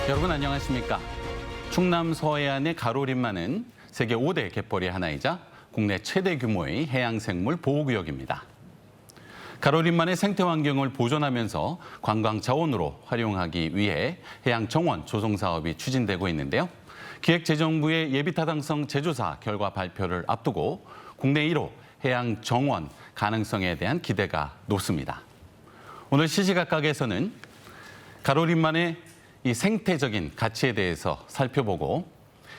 여러분 안녕하십니까? 충남 서해안의 가로림만은 세계 5대 갯벌의 하나이자 국내 최대 규모의 해양생물 보호구역입니다. 가로림만의 생태 환경을 보존하면서 관광 자원으로 활용하기 위해 해양 정원 조성 사업이 추진되고 있는데요. 기획재정부의 예비타당성 제조사 결과 발표를 앞두고 국내 1호 해양 정원 가능성에 대한 기대가 높습니다. 오늘 시시각각에서는 가로림만의 이 생태적인 가치에 대해서 살펴보고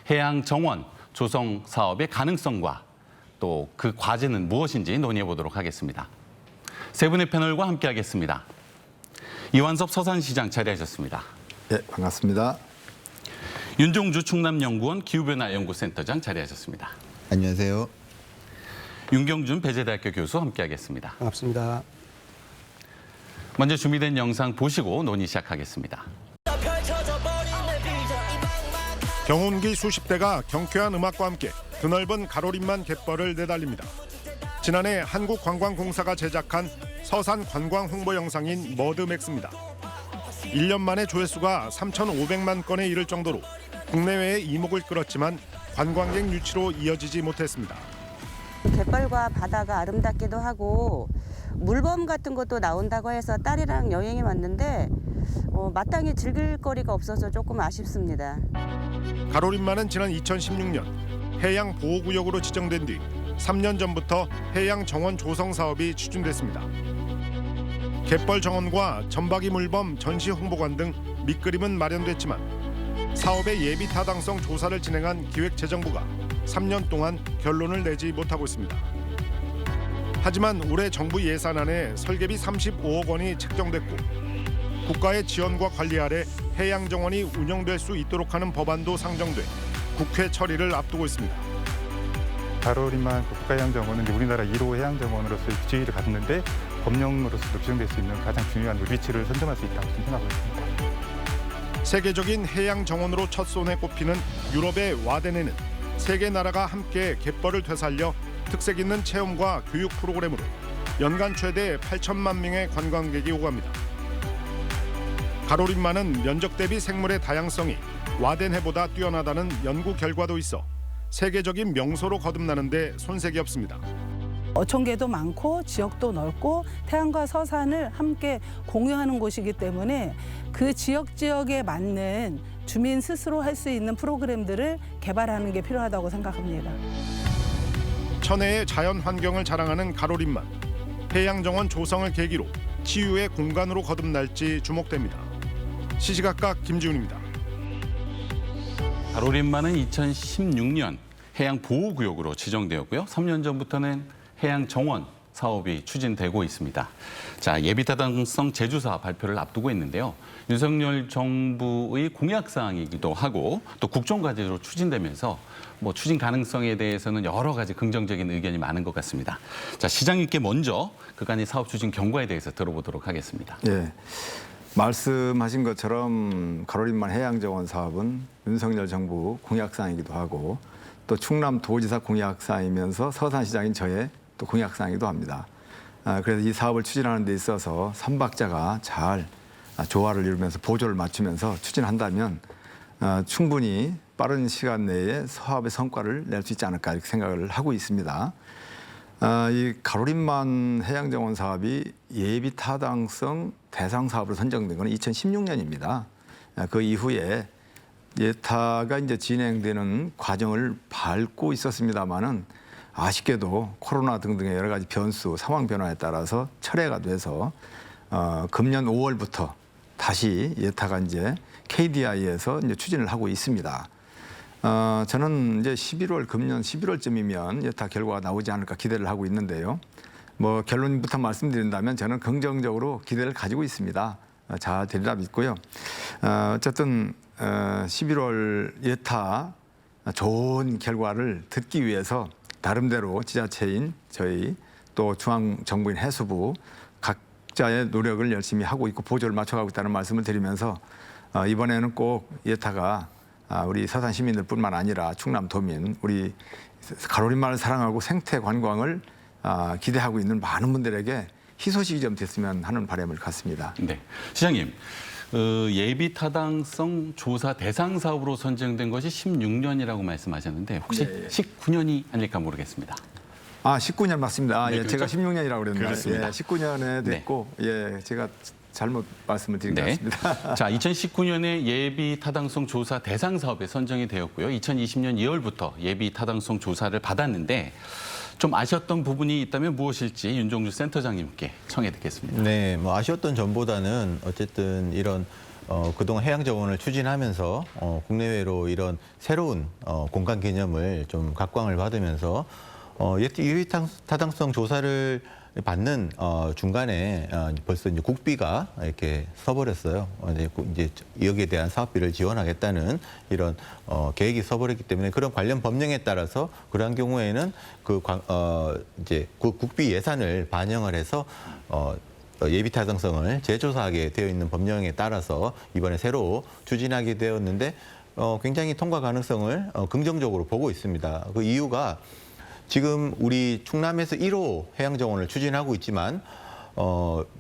해양 정원 조성 사업의 가능성과 또 그 과제는 무엇인지 논의해 보도록 하겠습니다. 세 분의 패널과 함께하겠습니다. 이완섭 서산시장 자리하셨습니다. 네, 반갑습니다. 윤종주 충남연구원 기후변화연구센터장 자리하셨습니다. 안녕하세요. 윤경준 배재대학교 교수 함께하겠습니다. 반갑습니다. 먼저 준비된 영상 보시고 논의 시작하겠습니다. 경운기 수십 대가 경쾌한 음악과 함께 드넓은 가로림만 갯벌을 내달립니다. 지난해 한국관광공사가 제작한 서산 관광 홍보 영상인 머드맥스입니다. 1년 만에 조회수가 3,500만 건에 이를 정도로 국내외에 이목을 끌었지만 관광객 유치로 이어지지 못했습니다. 갯벌과 바다가 아름답기도 하고 물범 같은 것도 나온다고 해서 딸이랑 여행이 왔는데 마땅히 즐길 거리가 없어서 조금 아쉽습니다. 가로림만은 지난 2016년 해양 보호구역으로 지정된 뒤 3년 전부터 해양 정원 조성 사업이 추진됐습니다. 갯벌 정원과 점박이 물범 전시 홍보관 등 밑그림은 마련됐지만 사업의 예비 타당성 조사를 진행한 기획재정부가 3년 동안 결론을 내지 못하고 있습니다. 하지만 올해 정부 예산안에 설계비 35억 원이 책정됐고 국가의 지원과 관리 아래 해양 정원이 운영될 수 있도록 하는 법안도 상정돼 국회 처리를 앞두고 있습니다. 가로림만 국가해양정원은 우리나라 1호 해양정원으로서 지위를 갖는데 법령으로서도 지정될 수 있는 가장 중요한 위치를 선점할 수 있다고 생각하고 있습니다. 세계적인 해양 정원으로 첫 손에 꼽히는 유럽의 와덴에는 세 개 나라가 함께 갯벌을 되살려 특색 있는 체험과 교육 프로그램으로 연간 최대 8천만 명의 관광객이 오갑니다. 가로림만은 면적 대비 생물의 다양성이 와덴해보다 뛰어나다는 연구 결과도 있어 세계적인 명소로 거듭나는 데 손색이 없습니다. 어촌계도 많고 지역도 넓고 태안과 서산을 함께 공유하는 곳이기 때문에 그 지역에 맞는 주민 스스로 할 수 있는 프로그램들을 개발하는 게 필요하다고 생각합니다. 천혜의 자연 환경을 자랑하는 가로림만, 해양정원 조성을 계기로 치유의 공간으로 거듭날지 주목됩니다. 시시각각 김지훈입니다. 가로림만은 2016년 해양 보호구역으로 지정되었고요. 3년 전부터는 해양 정원 사업이 추진되고 있습니다. 자, 예비타당성 제조사 발표를 앞두고 있는데요. 윤석열 정부의 공약사항이기도 하고 또 국정과제로 추진되면서 추진 가능성에 대해서는 여러 가지 긍정적인 의견이 많은 것 같습니다. 자, 시장님께 먼저 그간의 사업 추진 경과에 대해서 들어보도록 하겠습니다. 예, 말씀하신 것처럼 가로림만 해양정원 사업은 윤석열 정부 공약사항이기도 하고 또 충남도지사 공약사항이면서 서산시장인 저의 또 공약사항이기도 합니다. 그래서 이 사업을 추진하는 데 있어서 삼박자가 잘 조화를 이루면서 보조를 맞추면서 추진한다면 충분히 빠른 시간 내에 사업의 성과를 낼 수 있지 않을까 이렇게 생각을 하고 있습니다. 이 가로림만 해양정원 사업이 예비 타당성 대상 사업으로 선정된 건 2016년입니다. 그 이후에 예타가 이제 진행되는 과정을 밟고 있었습니다만은 아쉽게도 코로나 등등의 여러 가지 변수, 상황 변화에 따라서 철회가 돼서 금년 5월부터 다시 예타가 이제 KDI에서 이제 추진을 하고 있습니다. 저는 이제 금년 11월쯤이면 예타 결과가 나오지 않을까 기대를 하고 있는데요. 결론부터 말씀드린다면 저는 긍정적으로 기대를 가지고 있습니다. 잘 되리라 믿고요. 어쨌든 11월 예타 좋은 결과를 듣기 위해서 나름대로 지자체인 저희 또 중앙정부인 해수부 각자의 노력을 열심히 하고 있고 보조를 맞춰가고 있다는 말씀을 드리면서 이번에는 꼭 예타가 우리 서산 시민들뿐만 아니라 충남도민, 우리 가로림만을 사랑하고 생태 관광을 기대하고 있는 많은 분들에게 희소식이 좀 됐으면 하는 바람을 갖습니다. 네, 시장님. 예비 타당성 조사 대상 사업으로 선정된 것이 16년이라고 말씀하셨는데 혹시 네. 19년이 아닐까 모르겠습니다. 19년 맞습니다. 네, 예, 제가 그렇죠? 16년이라고 그랬는데 그렇습니다. 예, 19년에 됐고 예, 제가 잘못 말씀을 드린 것 같습니다. 자, 2019년에 예비 타당성 조사 대상 사업에 선정이 되었고요. 2020년 2월부터 예비 타당성 조사를 받았는데 좀 아쉬웠던 부분이 있다면 무엇일지 윤종주 센터장님께 청해 듣겠습니다. 네, 뭐 아쉬웠던 점보다는 어쨌든 이런 그동안 해양정원을 추진하면서 국내외로 이런 새로운 공간 개념을 좀 각광을 받으면서 예비 타당성 조사를 받는 중간에 벌써 이제 국비가 이렇게 서버렸어요. 이제 여기에 대한 사업비를 지원하겠다는 이런 계획이 서버렸기 때문에 그런 관련 법령에 따라서 그러한 경우에는 이제 그 국비 예산을 반영을 해서 예비 타당성을 재조사하게 되어 있는 법령에 따라서 이번에 새로 추진하게 되었는데 굉장히 통과 가능성을 긍정적으로 보고 있습니다. 그 이유가 지금 우리 충남에서 1호 해양정원을 추진하고 있지만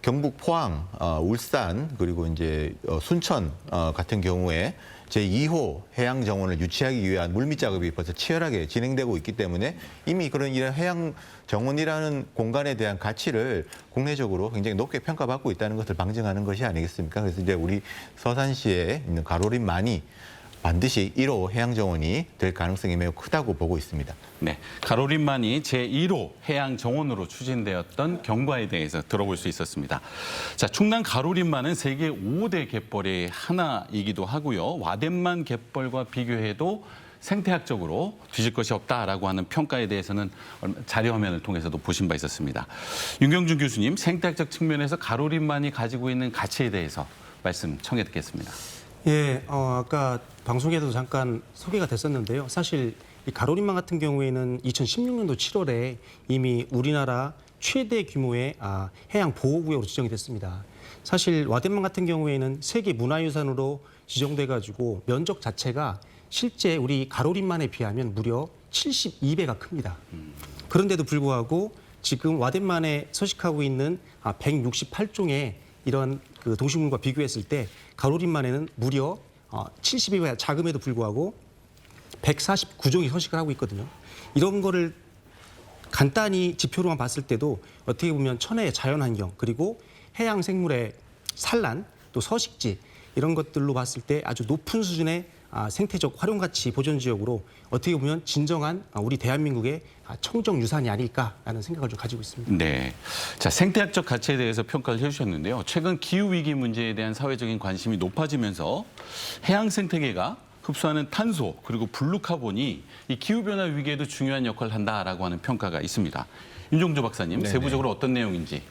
경북 포항, 울산 그리고 이제 순천 같은 경우에 제2호 해양정원을 유치하기 위한 물밑 작업이 벌써 치열하게 진행되고 있기 때문에 이미 그런 이런 해양정원이라는 공간에 대한 가치를 국내적으로 굉장히 높게 평가받고 있다는 것을 방증하는 것이 아니겠습니까? 그래서 이제 우리 서산시에 있는 가로림만이 반드시 1호 해양정원이 될 가능성이 매우 크다고 보고 있습니다. 네, 가로림만이 제1호 해양정원으로 추진되었던 경과에 대해서 들어볼 수 있었습니다. 자, 충남 가로림만은 세계 5대 갯벌의 하나이기도 하고요. 와덴만 갯벌과 비교해도 생태학적으로 뒤질 것이 없다라고 하는 평가에 대해서는 자료 화면을 통해서도 보신 바 있었습니다. 윤경준 교수님, 생태학적 측면에서 가로림만이 가지고 있는 가치에 대해서 말씀 청해 듣겠습니다. 예, 아까 방송에도 잠깐 소개가 됐었는데요. 사실 이 가로림만 같은 경우에는 2016년도 7월에 이미 우리나라 최대 규모의 해양 보호구역으로 지정이 됐습니다. 사실 와덴만 같은 경우에는 세계 문화유산으로 지정돼 가지고 면적 자체가 실제 우리 가로림만에 비하면 무려 72배가 큽니다. 그런데도 불구하고 지금 와덴만에 서식하고 있는 168종의 이런 그 도시물과 비교했을 때 가로림만에는 무려 72배 작음에도 불구하고 149종이 서식을 하고 있거든요. 이런 거를 간단히 지표로만 봤을 때도 어떻게 보면 천혜의 자연환경 그리고 해양 생물의 산란 또 서식지 이런 것들로 봤을 때 아주 높은 수준의 생태적 활용가치 보존지역으로 어떻게 보면 진정한 우리 대한민국의 청정유산이 아닐까라는 생각을 좀 가지고 있습니다. 네, 자, 생태학적 가치에 대해서 평가를 해주셨는데요. 최근 기후위기 문제에 대한 사회적인 관심이 높아지면서 해양 생태계가 흡수하는 탄소 그리고 블루카본이 이 기후변화 위기에도 중요한 역할을 한다라고 하는 평가가 있습니다. 윤종주 박사님, 네네. 세부적으로 어떤 내용인지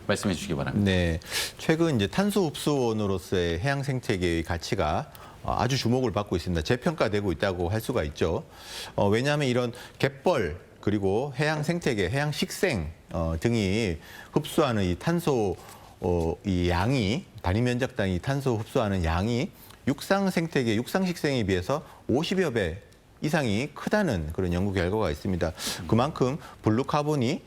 말씀해 주시기 바랍니다. 네, 최근 이제 탄소 흡수원으로서의 해양 생태계의 가치가 아주 주목을 받고 있습니다. 재평가되고 있다고 할 수가 있죠. 왜냐하면 이런 갯벌 그리고 해양 생태계, 해양 식생 등이 흡수하는 이 탄소 이 양이 단위 면적당 이 탄소 흡수하는 양이 육상 생태계, 육상 식생에 비해서 50여 배 이상이 크다는 그런 연구 결과가 있습니다. 그만큼 블루카본이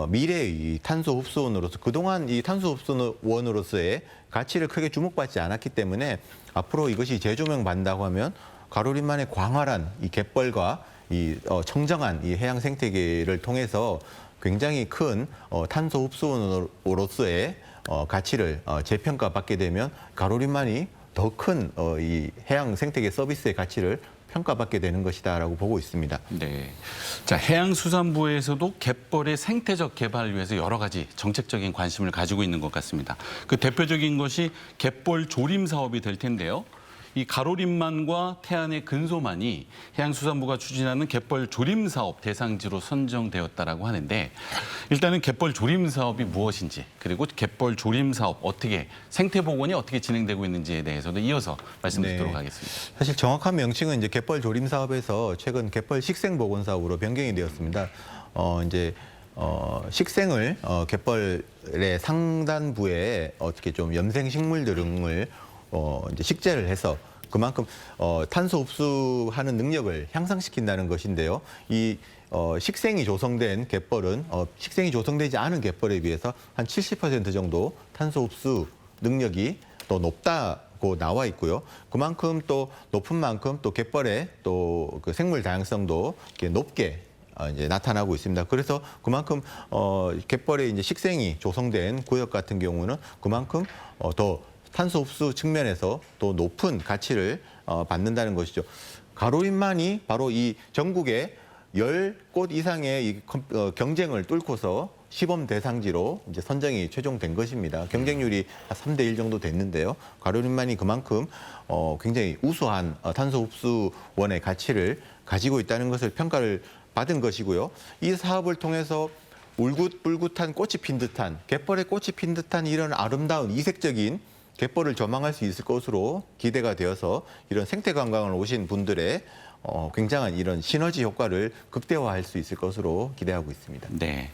미래의 이 탄소 흡수원으로서 그동안 이 탄소 흡수원으로서의 가치를 크게 주목받지 않았기 때문에 앞으로 이것이 재조명 받는다고 하면 가로림만의 광활한 이 갯벌과 이 청정한 이 해양 생태계를 통해서 굉장히 큰 탄소 흡수원으로서의 가치를 재평가받게 되면 가로림만이 더 큰 이 해양 생태계 서비스의 가치를 평가받게 되는 것이다라고 보고 있습니다. 네, 자, 해양수산부에서도 갯벌의 생태적 개발을 위해서 여러 가지 정책적인 관심을 가지고 있는 것 같습니다. 그 대표적인 것이 갯벌 조림 사업이 될 텐데요. 이 가로림만과 태안의 근소만이 해양수산부가 추진하는 갯벌 조림 사업 대상지로 선정되었다라고 하는데 일단은 갯벌 조림 사업이 무엇인지 그리고 갯벌 조림 사업 어떻게 생태 복원이 어떻게 진행되고 있는지에 대해서도 이어서 말씀드리도록 하겠습니다. 사실 정확한 명칭은 이제 갯벌 조림 사업에서 최근 갯벌 식생 복원 사업으로 변경이 되었습니다. 식생을 갯벌의 상단부에 어떻게 좀 염생 식물 등을 이제 식재를 해서 그만큼 탄소 흡수하는 능력을 향상시킨다는 것인데요. 이 식생이 조성된 갯벌은 식생이 조성되지 않은 갯벌에 비해서 한 70% 정도 탄소 흡수 능력이 더 높다 있다고 나와 있고요. 그만큼 또 높은 만큼 또 갯벌의 또 그 생물 다양성도 이렇게 높게 이제 나타나고 있습니다. 그래서 그만큼 갯벌의 이제 식생이 조성된 구역 같은 경우는 그만큼 더 탄소 흡수 측면에서 또 높은 가치를 받는다는 것이죠. 가로림만이 바로 이 전국의 10곳 이상의 이 경쟁을 뚫고서 시범 대상지로 이제 선정이 최종된 것입니다. 경쟁률이 3대 1 정도 됐는데요. 가로림만이 그만큼 굉장히 우수한 탄소 흡수원의 가치를 가지고 있다는 것을 평가를 받은 것이고요. 이 사업을 통해서 울긋불긋한 꽃이 핀 듯한, 갯벌에 꽃이 핀 듯한 이런 아름다운 이색적인 갯벌을 조망할 수 있을 것으로 기대가 되어서 이런 생태 관광을 오신 분들의 굉장한 이런 시너지 효과를 극대화할 수 있을 것으로 기대하고 있습니다. 네.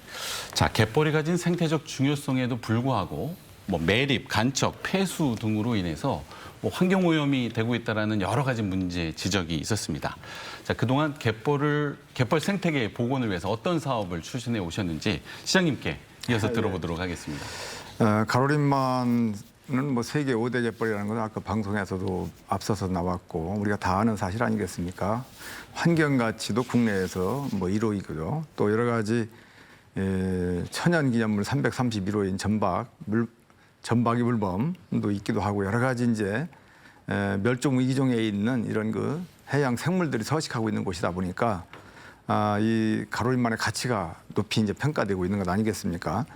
자, 갯벌이 가진 생태적 중요성에도 불구하고 매립, 간척, 폐수 등으로 인해서 환경 오염이 되고 있다라는 여러 가지 문제 지적이 있었습니다. 자, 그동안 갯벌 생태계 복원을 위해서 어떤 사업을 추진해 오셨는지 시장님께 이어서 들어보도록 하겠습니다. 가로림만은 세계 5대 갯벌이라는 건 아까 방송에서도 앞서서 나왔고 우리가 다 아는 사실 아니겠습니까? 환경 가치도 국내에서 1호이고요. 또 여러 가지 천연기념물 331호인 전박이 물범도 있기도 하고 여러 가지 이제 멸종 위기종에 있는 이런 그 해양 생물들이 서식하고 있는 곳이다 보니까 이 가로림만의 가치가 높이 이제 평가되고 있는 것 아니겠습니까?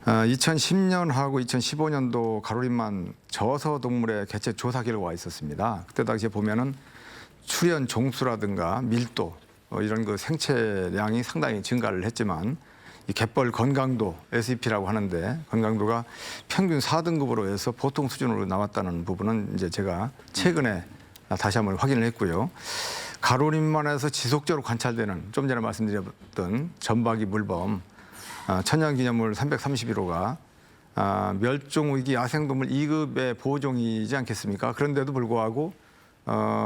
2010년하고 2015년도 가로림만 저서동물의 개체 조사 결과가 있었습니다. 그때 당시에 보면은 출현 종수라든가 밀도 이런 그 생체량이 상당히 증가를 했지만 이 갯벌 건강도 SEP라고 하는데 건강도가 평균 4등급으로 해서 보통 수준으로 나왔다는 부분은 이제 제가 최근에 다시 한번 확인을 했고요. 가로림만에서 지속적으로 관찰되는 좀 전에 말씀드렸던 전박이 물범 천연기념물 331호가 멸종위기 야생동물 2급의 보호종이지 않겠습니까? 그런데도 불구하고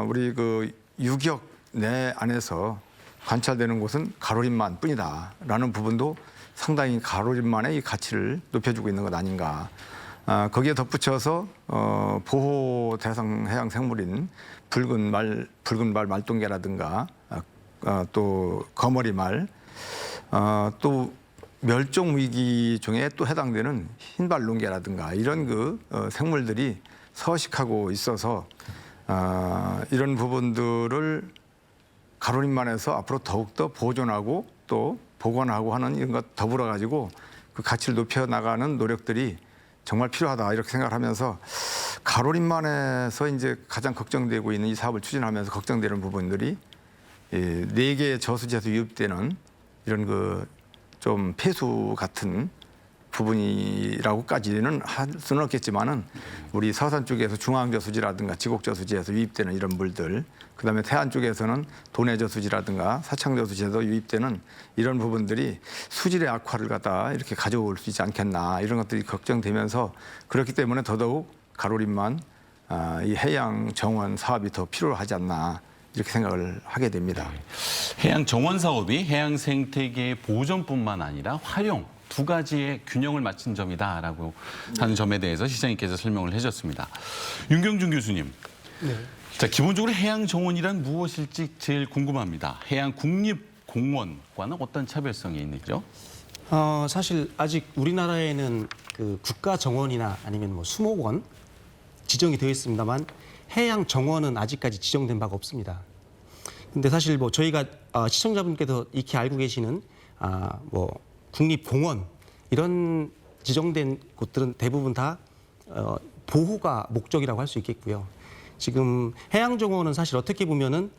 우리 그 유기역 내 안에서 관찰되는 곳은 가로림만 뿐이다라는 부분도 상당히 가로림만의 이 가치를 높여주고 있는 것 아닌가. 거기에 덧붙여서 보호 대상 해양 생물인 붉은발 말똥개라든가 또 거머리말 또 멸종 위기 중에 또 해당되는 흰발롱개라든가 이런 그 생물들이 서식하고 있어서 이런 부분들을 가로림만에서 앞으로 더욱더 보존하고 또 복원하고 하는 이런 것 더불어 가지고 그 가치를 높여 나가는 노력들이 정말 필요하다 이렇게 생각하면서 가로림만에서 이제 가장 걱정되고 있는 이 사업을 추진하면서 걱정되는 부분들이 4개의 저수지에서 유입되는 이런 그 좀 폐수 같은 부분이라고까지는 할 수는 없겠지만은 우리 서산 쪽에서 중앙저수지라든가 지곡저수지에서 유입되는 이런 물들, 그다음에 태안 쪽에서는 도내저수지라든가 사창저수지에서 유입되는 이런 부분들이 수질의 악화를 갖다 이렇게 가져올 수 있지 않겠나 이런 것들이 걱정되면서 그렇기 때문에 더더욱 가로림만 이 해양 정원 사업이 더 필요하지 않나. 이렇게 생각을 하게 됩니다. 해양 정원 사업이 해양 생태계의 보존뿐만 아니라 활용 두 가지의 균형을 맞춘 점이다라고 하는 점에 대해서 시장님께서 설명을 해주셨습니다. 윤경준 교수님, 자 기본적으로 해양 정원이란 무엇일지 제일 궁금합니다. 해양 국립공원과는 어떤 차별성이 있는지요? 사실 아직 우리나라에는 그 국가 정원이나 아니면 수목원 지정이 되어 있습니다만. 해양 정원은 아직까지 지정된 바가 없습니다. 근데 사실 저희가 시청자분께서 익히 알고 계시는 국립공원 이런 지정된 곳들은 대부분 다 보호가 목적이라고 할 수 있겠고요. 지금 해양 정원은 사실 어떻게 보면은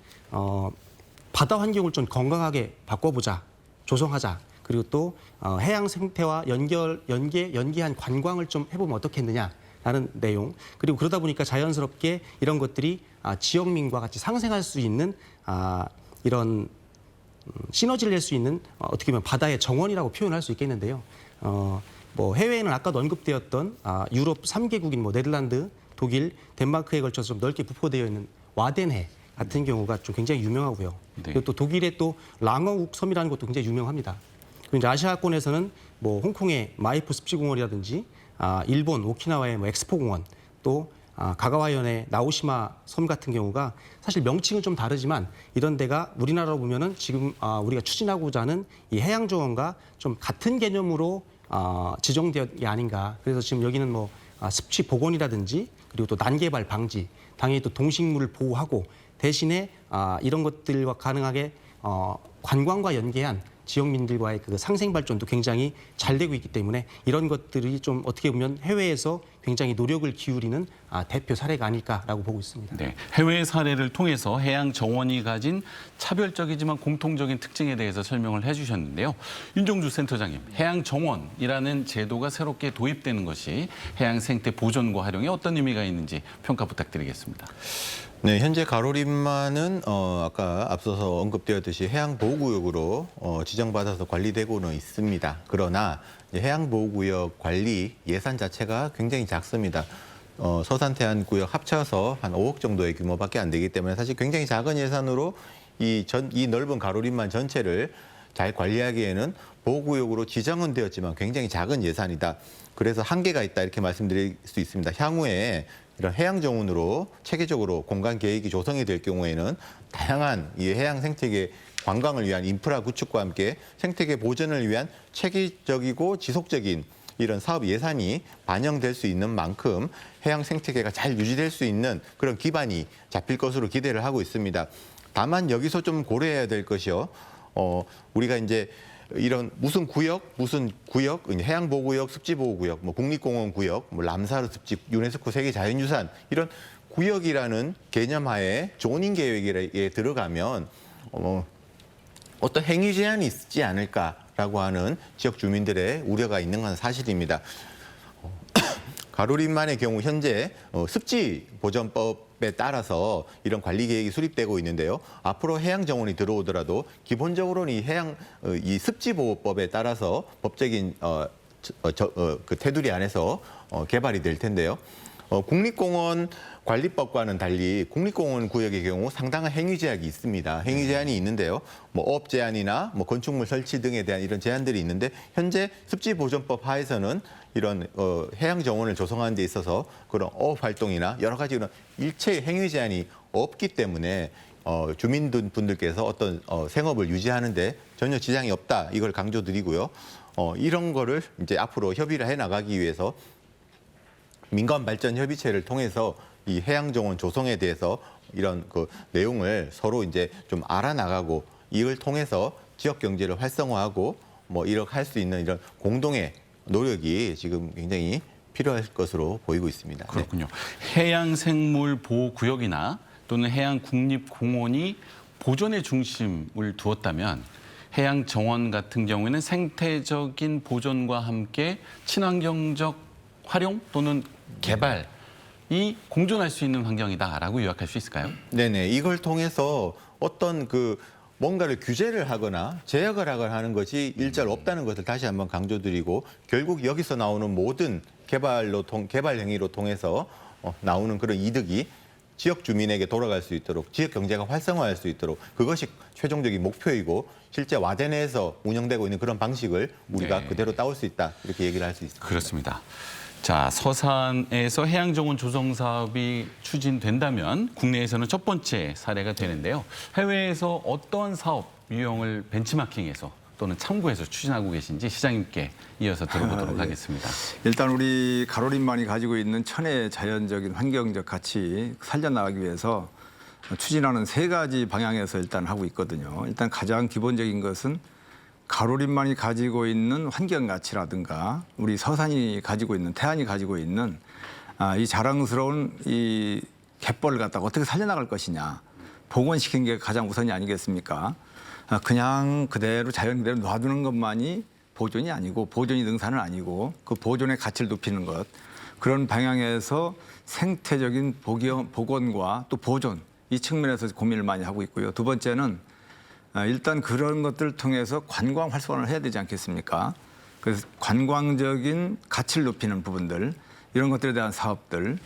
바다 환경을 좀 건강하게 바꿔보자, 조성하자. 그리고 또 해양 생태와 연계한 관광을 좀 해보면 어떻겠느냐. 라는 내용. 그리고 그러다 보니까 자연스럽게 이런 것들이 지역민과 같이 상생할 수 있는 이런 시너지를 낼 수 있는 어떻게 보면 바다의 정원이라고 표현할 수 있겠는데요. 해외에는 아까도 언급되었던 유럽 3개국인 네덜란드, 독일, 덴마크에 걸쳐서 좀 넓게 부포되어 있는 와덴해 같은 경우가 좀 굉장히 유명하고요. 네. 그리고 또 독일의 또 랑어욱 섬이라는 것도 굉장히 유명합니다. 그리고 이제 아시아권에서는 홍콩의 마이프 습지공원이라든지 일본 오키나와의 엑스포 공원, 또 가가와현의 나오시마 섬 같은 경우가 사실 명칭은 좀 다르지만 이런 데가 우리나라로 보면은 지금 우리가 추진하고자 하는 이 해양정원과 좀 같은 개념으로 지정되었 게 아닌가. 그래서 지금 여기는 뭐 습지 복원이라든지 그리고 또 난개발 방지, 당연히 또 동식물을 보호하고 대신에 이런 것들과 가능하게 관광과 연계한 지역민들과의 그 상생 발전도 굉장히 잘 되고 있기 때문에 이런 것들이 좀 어떻게 보면 해외에서 굉장히 노력을 기울이는 대표 사례가 아닐까라고 보고 있습니다. 네, 해외 사례를 통해서 해양 정원이 가진 차별적이지만 공통적인 특징에 대해서 설명을 해주셨는데요. 윤종주 센터장님, 해양 정원이라는 제도가 새롭게 도입되는 것이 해양 생태 보존과 활용에 어떤 의미가 있는지 평가 부탁드리겠습니다. 네, 현재 가로림만은 아까 앞서서 언급되었듯이 해양보호구역으로 지정받아서 관리되고는 있습니다. 그러나 해양보호구역 관리 예산 자체가 굉장히 작습니다. 서산태안구역 합쳐서 한 5억 정도의 규모밖에 안 되기 때문에 사실 굉장히 작은 예산으로 이 넓은 가로림만 전체를 잘 관리하기에는 보호구역으로 지정은 되었지만 굉장히 작은 예산이다. 그래서 한계가 있다 이렇게 말씀드릴 수 있습니다. 향후에 이런 해양정원으로 체계적으로 공간 계획이 조성이 될 경우에는 다양한 이 해양 생태계 관광을 위한 인프라 구축과 함께 생태계 보전을 위한 체계적이고 지속적인 이런 사업 예산이 반영될 수 있는 만큼 해양 생태계가 잘 유지될 수 있는 그런 기반이 잡힐 것으로 기대를 하고 있습니다. 다만 여기서 좀 고려해야 될 것이요. 우리가 이제 이런 무슨 구역, 해양보호구역, 습지보호구역, 뭐 국립공원구역, 뭐 람사르 습지, 유네스코 세계자연유산 이런 구역이라는 개념하에 조닝 계획에 들어가면 어떤 행위 제한이 있지 않을까라고 하는 지역 주민들의 우려가 있는 건 사실입니다. 가로림만의 경우 현재 습지보전법에 따라서 이런 관리 계획이 수립되고 있는데요. 앞으로 해양정원이 들어오더라도 기본적으로는 이 습지보호법에 따라서 법적인 그 테두리 안에서 개발이 될 텐데요. 국립공원 관리법과는 달리 국립공원 구역의 경우 상당한 행위 제약이 있습니다. 행위 제한이 있는데요. 뭐 업 제한이나 뭐 건축물 설치 등에 대한 이런 제한들이 있는데 현재 습지보전법 하에서는 이런 해양 정원을 조성하는 데 있어서 그런 업 활동이나 여러 가지 이런 일체의 행위 제한이 없기 때문에 주민분들께서 어떤 생업을 유지하는데 전혀 지장이 없다 이걸 강조드리고요. 이런 거를 이제 앞으로 협의를 해 나가기 위해서 민간발전협의체를 통해서 이 해양정원 조성에 대해서 이런 그 내용을 서로 이제 좀 알아나가고 이걸 통해서 지역 경제를 활성화하고 뭐 이렇게 할 수 있는 이런 공동의 노력이 지금 굉장히 필요할 것으로 보이고 있습니다. 그렇군요. 네. 해양생물보호구역이나 또는 해양국립공원이 보존의 중심을 두었다면 해양정원 같은 경우에는 생태적인 보존과 함께 친환경적 활용 또는 개발이 공존할 수 있는 환경이다라고 요약할 수 있을까요? 네네. 이걸 통해서 어떤 그 뭔가를 규제를 하거나 제약을 하는 것이 일절 없다는 것을 다시 한번 강조드리고 결국 여기서 나오는 모든 개발 행위로 통해서 나오는 그런 이득이 지역 주민에게 돌아갈 수 있도록 지역 경제가 활성화할 수 있도록 그것이 최종적인 목표이고 실제 와대 내에서 운영되고 있는 그런 방식을 우리가 네. 그대로 따올 수 있다 이렇게 얘기를 할 수 있습니다. 그렇습니다. 자, 서산에서 해양정원 조성 사업이 추진된다면 국내에서는 첫 번째 사례가 되는데요. 해외에서 어떤 사업 유형을 벤치마킹해서 또는 참고해서 추진하고 계신지 시장님께 이어서 들어보도록 하겠습니다. 일단 우리 가로림만이 가지고 있는 천혜의 자연적인 환경적 가치 살려나가기 위해서 추진하는 3가지 방향에서 일단 하고 있거든요. 일단 가장 기본적인 것은 가로림만이 가지고 있는 환경 가치라든가 우리 서산이 가지고 있는 태안이 가지고 있는 이 자랑스러운 이 갯벌을 갖다가 어떻게 살려나갈 것이냐 복원시키는 게 가장 우선이 아니겠습니까? 그냥 그대로 자연 그대로 놔두는 것만이 보존이 아니고 보존이 능사는 아니고 그 보존의 가치를 높이는 것 그런 방향에서 생태적인 복원과 또 보존 이 측면에서 고민을 많이 하고 있고요. 두 번째는 일단 그런 것들을 통해서 관광 활성화를 해야 되지 않겠습니까? 그래서 관광적인 가치를 높이는 부분들 이런 것들에 대한 사업들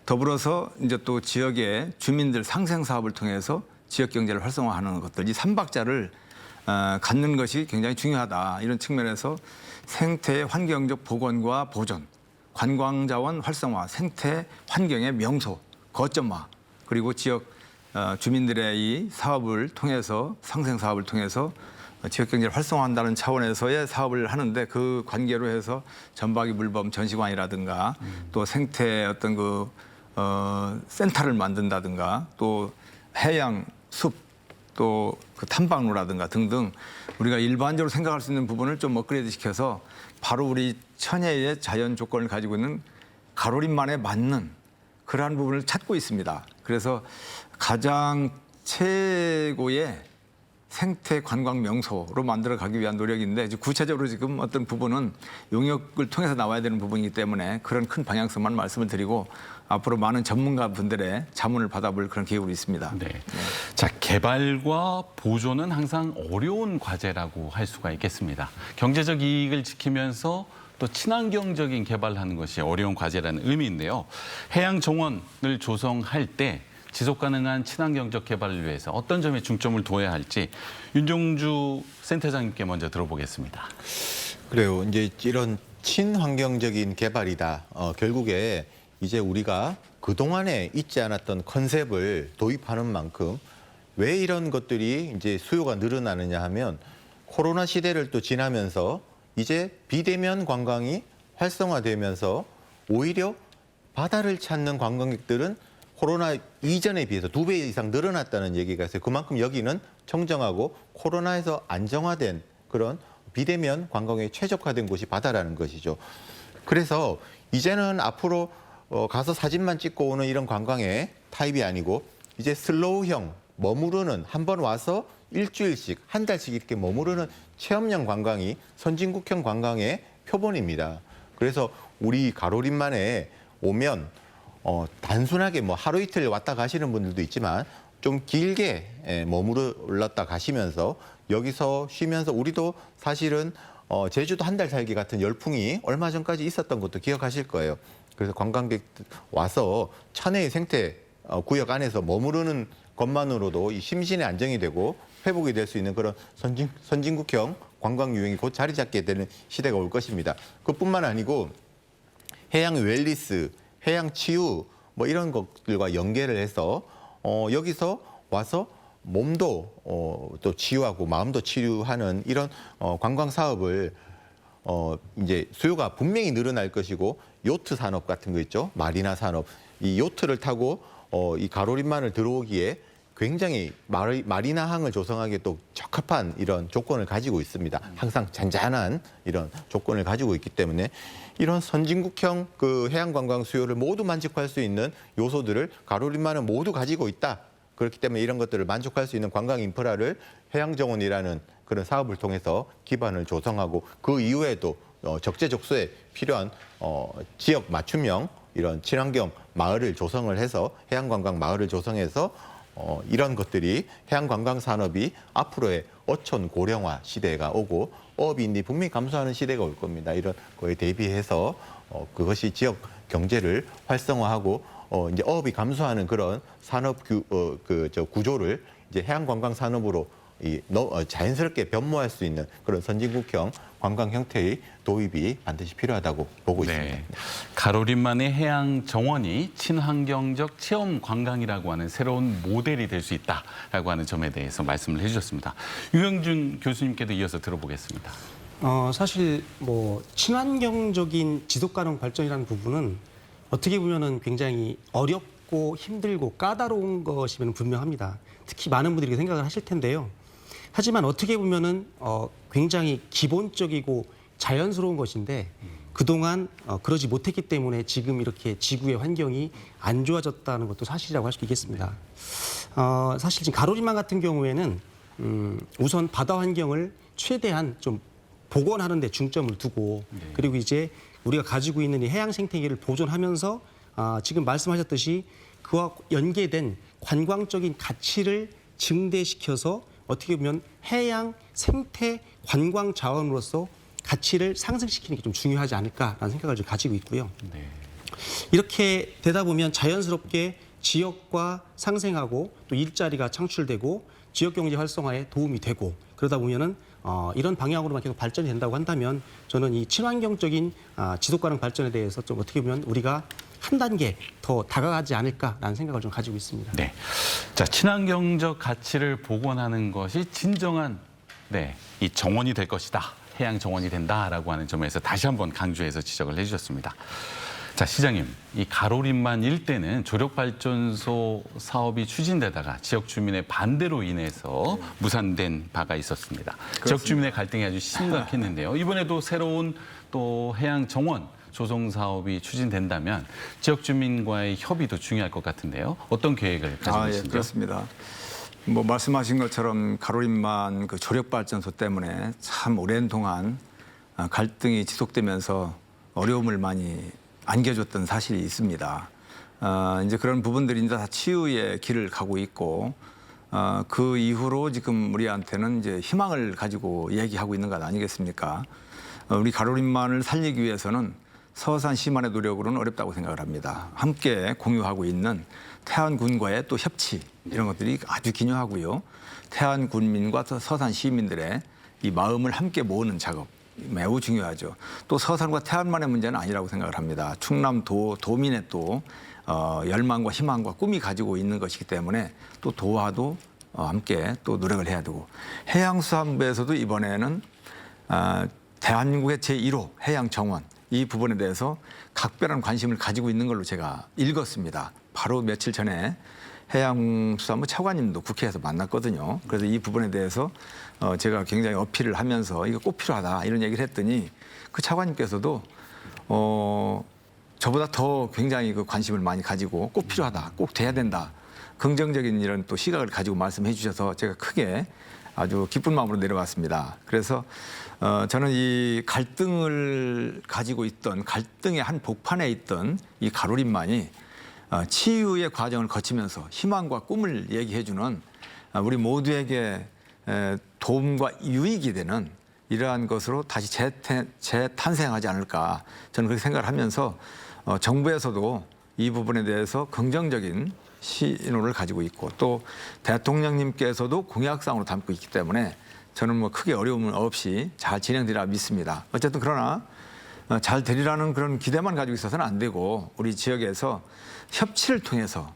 더불어서 이제 또 지역의 주민들 상생 사업을 통해서 지역 경제를 활성화하는 것들 이 3박자를 갖는 것이 굉장히 중요하다 이런 측면에서 생태의 환경적 복원과 보존 관광자원 활성화, 생태 환경의 명소, 거점화, 그리고 지역 주민들의 이 사업을 통해서 상생 사업을 통해서 지역 경제를 활성화한다는 차원에서의 사업을 하는데 그 관계로 해서 전박이 물범 전시관이라든가 또 생태 어떤 센터를 만든다든가 또 해양 숲 또 그 탐방로라든가 등등 우리가 일반적으로 생각할 수 있는 부분을 좀 업그레이드 시켜서 바로 우리 천혜의 자연 조건을 가지고 있는 가로림만에 맞는 그러한 부분을 찾고 있습니다. 그래서 가장 최고의 생태 관광 명소로 만들어 가기 위한 노력인데 구체적으로 지금 어떤 부분은 용역을 통해서 나와야 되는 부분이기 때문에 그런 큰 방향성만 말씀을 드리고 앞으로 많은 전문가분들의 자문을 받아볼 그런 계획으로 있습니다. 네. 자, 개발과 보존은 항상 어려운 과제라고 할 수가 있겠습니다. 경제적 이익을 지키면서 또 친환경적인 개발을 하는 것이 어려운 과제라는 의미인데요. 해양 정원을 조성할 때 지속 가능한 친환경적 개발을 위해서 어떤 점에 중점을 둬야 할지 윤종주 센터장님께 먼저 들어보겠습니다. 그래요. 이제 이런 친환경적인 개발이다. 결국에 이제 우리가 그동안에 있지 않았던 컨셉을 도입하는 만큼 왜 이런 것들이 이제 수요가 늘어나느냐 하면 코로나 시대를 또 지나면서 이제 비대면 관광이 활성화되면서 오히려 바다를 찾는 관광객들은 코로나 이전에 비해서 2배 이상 늘어났다는 얘기가 있어요. 그만큼 여기는 청정하고 코로나에서 안정화된 그런 비대면 관광에 최적화된 곳이 바다라는 것이죠. 그래서 이제는 앞으로 가서 사진만 찍고 오는 이런 관광의 타입이 아니고 이제 슬로우형 머무르는 한 번 와서 일주일씩 한 달씩 이렇게 머무르는 체험형 관광이 선진국형 관광의 표본입니다. 그래서 우리 가로림만에 오면 단순하게 뭐 하루 이틀 왔다 가시는 분들도 있지만 좀 길게 머물렀다 가시면서 여기서 쉬면서 우리도 사실은 제주도 한 달 살기 같은 열풍이 얼마 전까지 있었던 것도 기억하실 거예요. 그래서 관광객들 와서 천혜의 생태 구역 안에서 머무르는 것만으로도 이 심신의 안정이 되고 회복이 될 수 있는 그런 선진국형 관광 유행이 곧 자리 잡게 되는 시대가 올 것입니다. 그뿐만 아니고 해양 웰리스, 해양 치유 뭐 이런 것들과 연계를 해서 여기서 와서 몸도 또 치유하고 마음도 치유하는 이런 관광 사업을 이제 수요가 분명히 늘어날 것이고 요트 산업 같은 거 있죠. 마리나 산업. 이 요트를 타고 이 가로림만을 들어오기에 굉장히 마리나항을 조성하기에 또 적합한 이런 조건을 가지고 있습니다. 항상 잔잔한 이런 조건을 가지고 있기 때문에 이런 선진국형 그 해양관광 수요를 모두 만족할 수 있는 요소들을 가로림만은 모두 가지고 있다. 그렇기 때문에 이런 것들을 만족할 수 있는 관광 인프라를 해양정원이라는 그런 사업을 통해서 기반을 조성하고 그 이후에도 적재적소에 필요한 지역 맞춤형 이런 친환경 마을을 조성을 해서 해양관광 마을을 조성해서 이런 것들이 해양관광 산업이 앞으로의 어촌 고령화 시대가 오고 어업인이 분명히 감소하는 시대가 올 겁니다. 이런 거에 대비해서 그것이 지역 경제를 활성화하고 이제 어업이 감소하는 그런 산업 구조를 이제 해양관광 산업으로 자연스럽게 변모할 수 있는 그런 선진국형 관광 형태의 도입이 반드시 필요하다고 보고 있습니다. 가로림만의 해양 정원이 친환경적 체험 관광이라고 하는 새로운 모델이 될 수 있다라고 하는 점에 대해서 말씀을 해주셨습니다. 유영준 교수님께도 이어서 들어보겠습니다. 사실 뭐 친환경적인 지속가능 발전이라는 부분은 어떻게 보면은 굉장히 어렵고 힘들고 까다로운 것이면 분명합니다. 특히 많은 분들이 생각을 하실 텐데요. 하지만 어떻게 보면은 굉장히 기본적이고 자연스러운 것인데 그동안 그러지 못했기 때문에 지금 이렇게 지구의 환경이 안 좋아졌다는 것도 사실이라고 할 수 있겠습니다. 사실 지금 가로림만 같은 경우에는 우선 바다 환경을 최대한 좀 복원하는 데 중점을 두고 그리고 이제 우리가 가지고 있는 이 해양 생태계를 보존하면서 지금 말씀하셨듯이 그와 연계된 관광적인 가치를 증대시켜서 어떻게 보면 해양 생태 관광 자원으로서 가치를 상승시키는 게 좀 중요하지 않을까라는 생각을 좀 가지고 있고요. 네. 이렇게 되다 보면 자연스럽게 지역과 상생하고 또 일자리가 창출되고 지역 경제 활성화에 도움이 되고 그러다 보면은 이런 방향으로만 계속 발전이 된다고 한다면 저는 이 친환경적인 지속 가능 발전에 대해서 좀 어떻게 보면 우리가 한 단계 더 다가가지 않을까라는 생각을 좀 가지고 있습니다. 네. 자, 친환경적 가치를 복원하는 것이 진정한 이 정원이 될 것이다. 해양 정원이 된다라고 하는 점에서 다시 한번 강조해서 지적을 해주셨습니다. 자, 시장님, 이 가로림만 일대는 조력발전소 사업이 추진되다가 지역 주민의 반대로 인해서 무산된 바가 있었습니다. 지역 주민의 갈등이 아주 심각했는데요. 이번에도 새로운 또 해양 정원 조성 사업이 추진된다면 지역 주민과의 협의도 중요할 것 같은데요. 어떤 계획을 가지고 계신지요? 그렇습니다. 뭐 말씀하신 것처럼 가로림만 그 조력발전소 때문에 참 오랜 동안 갈등이 지속되면서 어려움을 많이 안겨줬던 사실이 있습니다. 이제 그런 부분들이 이제 다 치유의 길을 가고 있고 그 이후로 지금 우리한테는 이제 희망을 가지고 얘기하고 있는 것 아니겠습니까? 우리 가로림만을 살리기 위해서는 서산시만의 노력으로는 어렵다고 생각을 합니다. 함께 공유하고 있는 태안군과의 또 협치 이런 것들이 아주 기묘하고요. 태안군민과 서산 시민들의 이 마음을 함께 모으는 작업 매우 중요하죠. 또 서산과 태안만의 문제는 아니라고 생각을 합니다. 충남 도민의 또 열망과 희망과 꿈이 가지고 있는 것이기 때문에 또 도와도 함께 또 노력을 해야 되고 해양수산부에서도 이번에는 대한민국의 제1호 해양정원 이 부분에 대해서 각별한 관심을 가지고 있는 걸로 제가 읽었습니다. 바로 며칠 전에 해양수산부 차관님도 국회에서 만났거든요. 그래서 이 부분에 대해서 제가 굉장히 어필을 하면서 이거 꼭 필요하다 이런 얘기를 했더니 그 차관님께서도 저보다 더 굉장히 그 관심을 많이 가지고 꼭 필요하다, 꼭 돼야 된다. 긍정적인 이런 또 시각을 가지고 말씀해 주셔서 제가 크게 아주 기쁜 마음으로 내려왔습니다. 그래서 저는 이 갈등을 가지고 있던 갈등의 한 복판에 있던 이 가로림만이 치유의 과정을 거치면서 희망과 꿈을 얘기해주는 우리 모두에게 도움과 유익이 되는 이러한 것으로 다시 재탄생하지 않을까 저는 그렇게 생각을 하면서 정부에서도 이 부분에 대해서 긍정적인 신호를 가지고 있고 또 대통령님께서도 공약상으로 담고 있기 때문에 저는 뭐 크게 어려움 없이 잘 진행되리라 믿습니다. 어쨌든 그러나 잘 되리라는 그런 기대만 가지고 있어서는 안 되고 우리 지역에서 협치를 통해서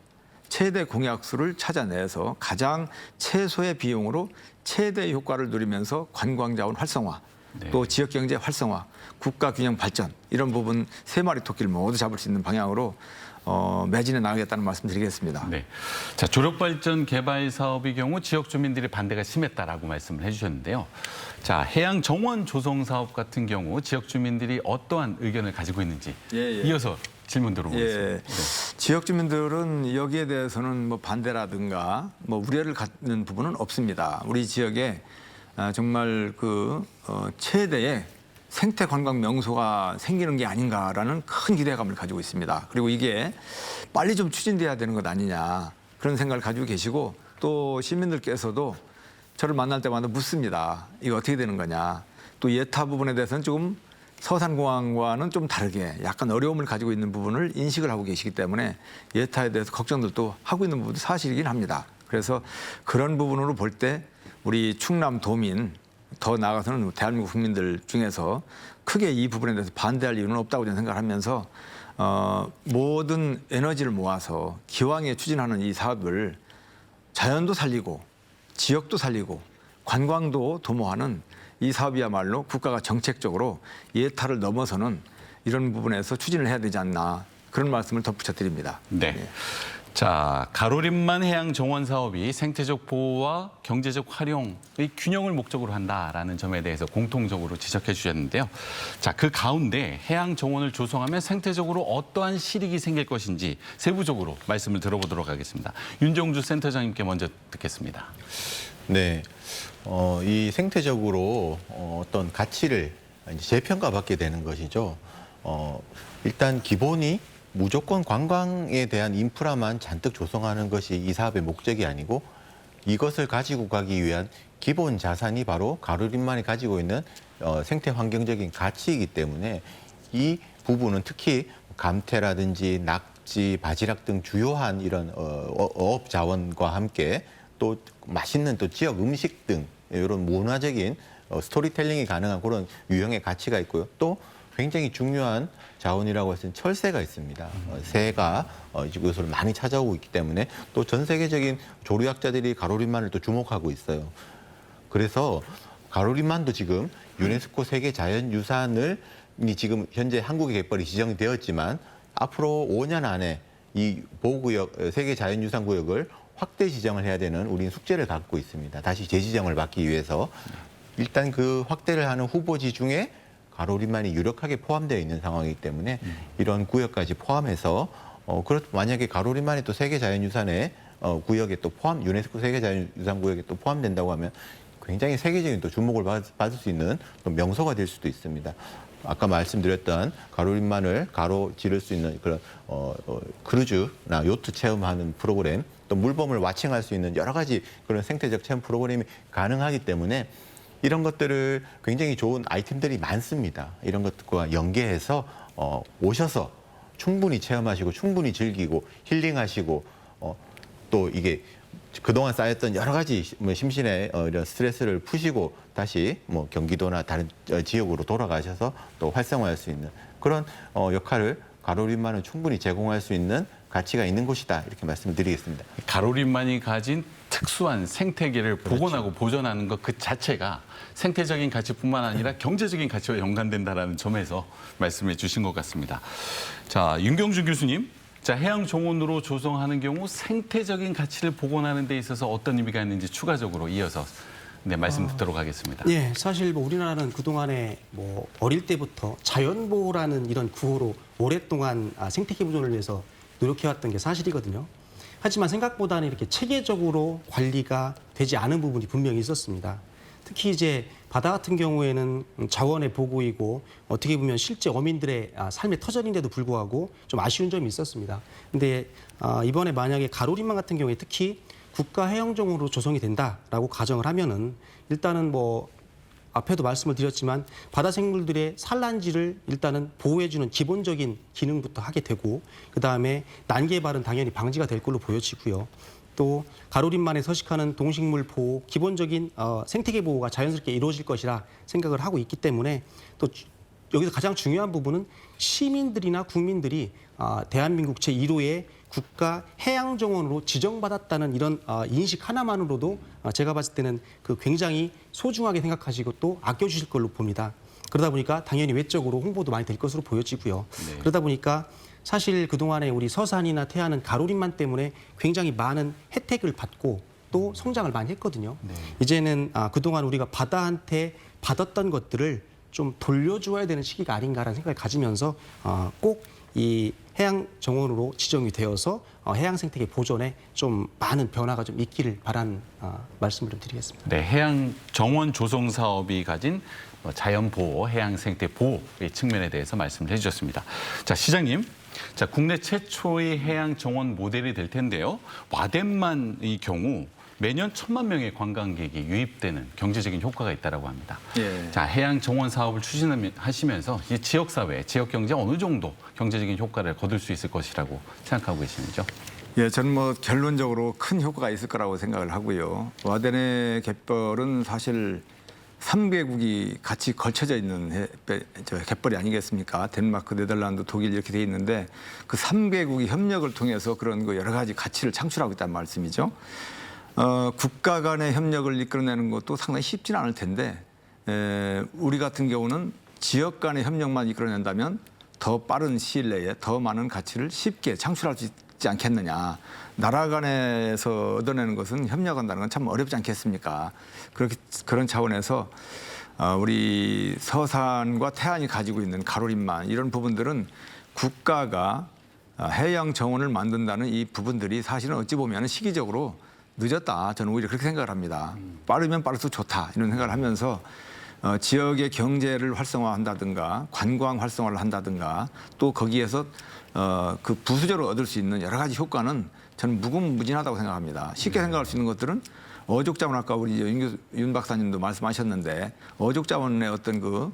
최대 공약수를 찾아내서 가장 최소의 비용으로 최대 효과를 누리면서 관광자원 활성화, 또 지역경제 활성화, 국가균형 발전 이런 부분 세 마리 토끼를 모두 잡을 수 있는 방향으로 매진해 나가겠다는 말씀드리겠습니다. 네. 자, 조력발전 개발 사업의 경우 지역 주민들의 반대가 심했다라고 말씀을 해주셨는데요. 자, 해양 정원 조성 사업 같은 경우 지역 주민들이 어떠한 의견을 가지고 있는지 이어서 질문 들어보겠습니다. 네. 지역 주민들은 여기에 대해서는 뭐 반대라든가 뭐 우려를 갖는 부분은 없습니다. 우리 지역에 정말 그 최대의 생태 관광 명소가 생기는 게 아닌가라는 큰 기대감을 가지고 있습니다. 그리고 이게 빨리 좀 추진돼야 되는 것 아니냐 그런 생각을 가지고 계시고 또 시민들께서도 저를 만날 때마다 묻습니다. 이거 어떻게 되는 거냐. 또 예타 부분에 대해서는 조금 서산공항과는 좀 다르게 약간 어려움을 가지고 있는 부분을 인식을 하고 계시기 때문에 예타에 대해서 걱정들도 하고 있는 부분도 사실이긴 합니다. 그래서 그런 부분으로 볼 때 우리 충남 도민 더 나아가서는 대한민국 국민들 중에서 크게 이 부분에 대해서 반대할 이유는 없다고 저는 생각하면서 모든 에너지를 모아서 기왕에 추진하는 이 사업을 자연도 살리고 지역도 살리고 관광도 도모하는 이 사업이야말로 국가가 정책적으로 예타를 넘어서는 이런 부분에서 추진을 해야 되지 않나 그런 말씀을 덧붙여 드립니다. 네. 자, 가로림만 해양 정원 사업이 생태적 보호와 경제적 활용의 균형을 목적으로 한다라는 점에 대해서 공통적으로 지적해 주셨는데요. 자, 그 가운데 해양 정원을 조성하면 생태적으로 어떠한 실익이 생길 것인지 세부적으로 말씀을 들어보도록 하겠습니다. 윤정주 센터장님께 먼저 듣겠습니다. 네, 이 생태적으로 어떤 가치를 이제 재평가받게 되는 것이죠. 일단 기본이 무조건 관광에 대한 인프라만 잔뜩 조성하는 것이 이 사업의 목적이 아니고 이것을 가지고 가기 위한 기본 자산이 바로 가로림만이 가지고 있는 생태 환경적인 가치이기 때문에 이 부분은 특히 감태라든지 낙지, 바지락 등 주요한 이런 어업 자원과 함께 또 맛있는 또 지역 음식 등 이런 문화적인 스토리텔링이 가능한 그런 유형의 가치가 있고요. 또 굉장히 중요한 자원이라고 할 수 있는 철새가 있습니다. 새가 이것을 많이 찾아오고 있기 때문에 또 전 세계적인 조류학자들이 가로림만을 또 주목하고 있어요. 그래서 가로림만도 지금 유네스코 세계 자연유산을 지금 현재 한국의 갯벌이 지정되었지만 앞으로 5년 안에 이 보호구역, 세계 자연유산 구역을 확대 지정을 해야 되는 우리는 숙제를 갖고 있습니다. 다시 재지정을 받기 위해서 일단 그 확대를 하는 후보지 중에 가로림만이 유력하게 포함되어 있는 상황이기 때문에 이런 구역까지 포함해서 만약에 가로림만이 또 세계 자연유산의 구역에 또 유네스코 세계 자연유산 구역에 또 포함된다고 하면 굉장히 세계적인 또 주목을 받을 수 있는 또 명소가 될 수도 있습니다. 아까 말씀드렸던 가로림만을 가로지를 수 있는 그런 크루즈나 요트 체험하는 프로그램, 또 물범을 와칭할 수 있는 여러 가지 그런 생태적 체험 프로그램이 가능하기 때문에 이런 것들을 굉장히 좋은 아이템들이 많습니다. 이런 것들과 연계해서 오셔서 충분히 체험하시고 충분히 즐기고 힐링하시고 또 이게 그동안 쌓였던 여러 가지 심신의 이런 스트레스를 푸시고 다시 경기도나 다른 지역으로 돌아가셔서 또 활성화할 수 있는 그런 역할을 가로림만은 충분히 제공할 수 있는 가치가 있는 곳이다 이렇게 말씀을 드리겠습니다. 가로림만이 가진 특수한 생태계를 복원하고 보존하는 것 그 자체가 생태적인 가치뿐만 아니라 경제적인 가치와 연관된다라는 점에서 말씀해 주신 것 같습니다. 자, 윤경주 교수님. 자, 해양 정원으로 조성하는 경우 생태적인 가치를 복원하는 데 있어서 어떤 의미가 있는지 추가적으로 이어서 말씀 듣도록 하겠습니다. 예, 사실 우리나라는 그동안에 어릴 때부터 자연보호라는 이런 구호로 오랫동안 생태계 보존을 위해서 노력해왔던 게 사실이거든요. 하지만 생각보다는 이렇게 체계적으로 관리가 되지 않은 부분이 분명히 있었습니다. 특히 이제 바다 같은 경우에는 자원의 보고이고 어떻게 보면 실제 어민들의 삶의 터전인데도 불구하고 좀 아쉬운 점이 있었습니다. 근데 이번에 만약에 가로림만 같은 경우에 특히 국가 해양정원으로 조성이 된다라고 가정을 하면은 일단은 앞에도 말씀을 드렸지만 바다 생물들의 산란지를 일단은 보호해주는 기본적인 기능부터 하게 되고 그다음에 난개발은 당연히 방지가 될 걸로 보여지고요. 또 가로림만에 서식하는 동식물 보호, 기본적인 생태계 보호가 자연스럽게 이루어질 것이라 생각을 하고 있기 때문에 또 여기서 가장 중요한 부분은 시민들이나 국민들이 대한민국 제1호의 국가 해양정원으로 지정받았다는 이런 인식 하나만으로도 제가 봤을 때는 굉장히 소중하게 생각하시고 또 아껴주실 걸로 봅니다. 그러다 보니까 당연히 외적으로 홍보도 많이 될 것으로 보여지고요. 네. 그러다 보니까 사실 그동안에 우리 서산이나 태안은 가로림만 때문에 굉장히 많은 혜택을 받고 또 성장을 많이 했거든요. 네. 이제는 그동안 우리가 바다한테 받았던 것들을 좀 돌려주어야 되는 시기가 아닌가라는 생각을 가지면서 꼭 이 해양 정원으로 지정이 되어서 해양 생태계 보존에 좀 많은 변화가 좀 있기를 바라는 말씀을 좀 드리겠습니다. 네, 해양 정원 조성 사업이 가진 자연 보호, 해양 생태 보호의 측면에 대해서 말씀을 해주셨습니다. 자, 시장님. 자, 국내 최초의 해양 정원 모델이 될 텐데요. 와덴만의 경우 매년 1,000만 명의 관광객이 유입되는 경제적인 효과가 있다고 합니다. 예. 자, 해양 정원 사업을 추진하시면서 이 지역 사회, 지역 경제 어느 정도 경제적인 효과를 거둘 수 있을 것이라고 생각하고 계시는지요? 예, 저는 결론적으로 큰 효과가 있을 거라고 생각을 하고요. 와덴의 갯벌은 사실 3개국이 같이 걸쳐져 있는 갯벌이 아니겠습니까? 덴마크, 네덜란드, 독일 이렇게 돼 있는데 그 3개국이 협력을 통해서 그런 여러 가지 가치를 창출하고 있다는 말씀이죠. 국가 간의 협력을 이끌어내는 것도 상당히 쉽지는 않을 텐데 우리 같은 경우는 지역 간의 협력만 이끌어낸다면 더 빠른 시일 내에 더 많은 가치를 쉽게 창출할 수 있지 않겠느냐. 나라 간에서 얻어내는 것은 협력한다는 건 참 어렵지 않겠습니까? 그런 차원에서 우리 서산과 태안이 가지고 있는 가로림만 이런 부분들은 국가가 해양 정원을 만든다는 이 부분들이 사실은 어찌 보면 시기적으로 늦었다. 저는 오히려 그렇게 생각을 합니다. 빠르면 빠를수록 좋다. 이런 생각을 하면서 지역의 경제를 활성화한다든가 관광 활성화를 한다든가 또 거기에서 그 부수적으로 얻을 수 있는 여러 가지 효과는 저는 무궁무진하다고 생각합니다. 쉽게 생각할 수 있는 것들은 어족 자원 아까 우리 윤 박사님도 말씀하셨는데 어족 자원의 어떤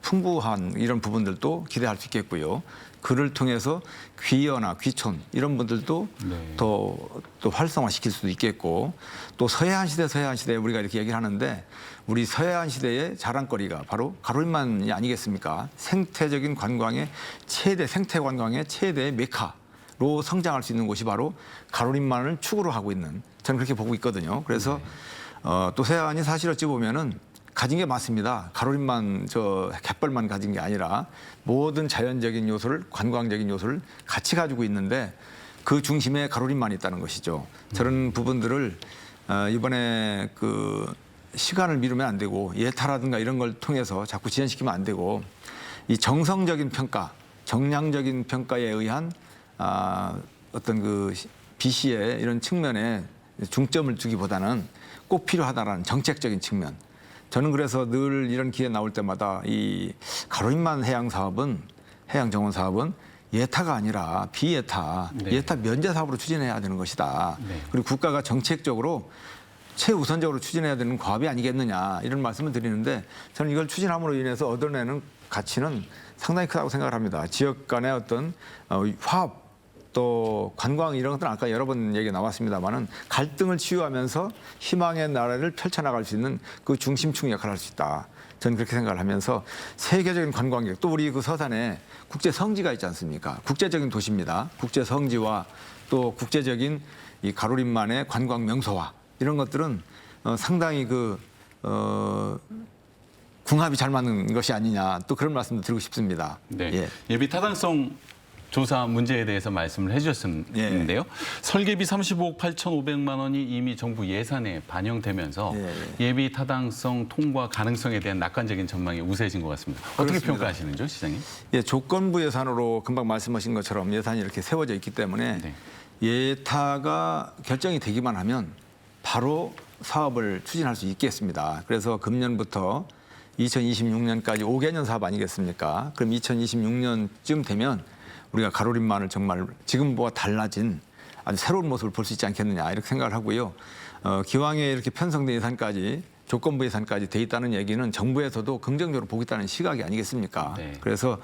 풍부한 이런 부분들도 기대할 수 있겠고요. 그를 통해서 귀여나 귀촌 이런 분들도 또 활성화시킬 수도 있겠고 또 서해안 시대에 우리가 이렇게 얘기를 하는데 우리 서해안 시대의 자랑거리가 바로 가로림만이 아니겠습니까? 생태 관광의 최대 메카로 성장할 수 있는 곳이 바로 가로림만을 축으로 하고 있는 저는 그렇게 보고 있거든요. 그래서 또 서해안이 사실 어찌 보면은 가진 게 많습니다. 가로림만 갯벌만 가진 게 아니라 모든 자연적인 요소를 관광적인 요소를 같이 가지고 있는데 그 중심에 가로림만이 있다는 것이죠. 저런 부분들을 이번에 시간을 미루면 안 되고 예타라든가 이런 걸 통해서 자꾸 지연시키면 안 되고 이 정성적인 평가, 정량적인 평가에 의한 어떤 BC의 이런 측면에 중점을 두기보다는 꼭 필요하다라는 정책적인 측면. 저는 그래서 늘 이런 기회 나올 때마다 이 가로림만 해양 정원 사업은 예타가 아니라 비예타, 예타 면제 사업으로 추진해야 되는 것이다. 그리고 국가가 정책적으로 최우선적으로 추진해야 되는 과업이 아니겠느냐 이런 말씀을 드리는데 저는 이걸 추진함으로 인해서 얻어내는 가치는 상당히 크다고 생각을 합니다. 지역 간의 어떤 화합 또 관광 이런 것들은 아까 여러 번 얘기 나왔습니다만은 갈등을 치유하면서 희망의 나라를 펼쳐나갈 수 있는 그 중심축 역할을 할 수 있다. 저는 그렇게 생각을 하면서 세계적인 관광객 또 우리 서산에 국제 성지가 있지 않습니까? 국제적인 도시입니다. 국제 성지와 또 국제적인 이 가로림만의 관광 명소화 이런 것들은 상당히 궁합이 잘 맞는 것이 아니냐 또 그런 말씀도 드리고 싶습니다. 네. 예비 타당성 조사 문제에 대해서 말씀을 해주셨는데요. 설계비 35억 8,500만 원이 이미 정부 예산에 반영되면서 예비 타당성 통과 가능성에 대한 낙관적인 전망이 우세해진 것 같습니다. 어떻게 그렇습니다. 평가하시는죠, 시장님? 조건부 예산으로 금방 말씀하신 것처럼 예산이 이렇게 세워져 있기 때문에 예타가 결정이 되기만 하면 바로 사업을 추진할 수 있겠습니다. 그래서 금년부터 2026년까지 5개년 사업 아니겠습니까? 그럼 2026년쯤 되면 우리가 가로림만을 정말 지금보다 달라진 아주 새로운 모습을 볼 수 있지 않겠느냐 이렇게 생각을 하고요. 기왕에 이렇게 편성된 예산까지 조건부 예산까지 돼 있다는 얘기는 정부에서도 긍정적으로 보겠다는 시각이 아니겠습니까? 그래서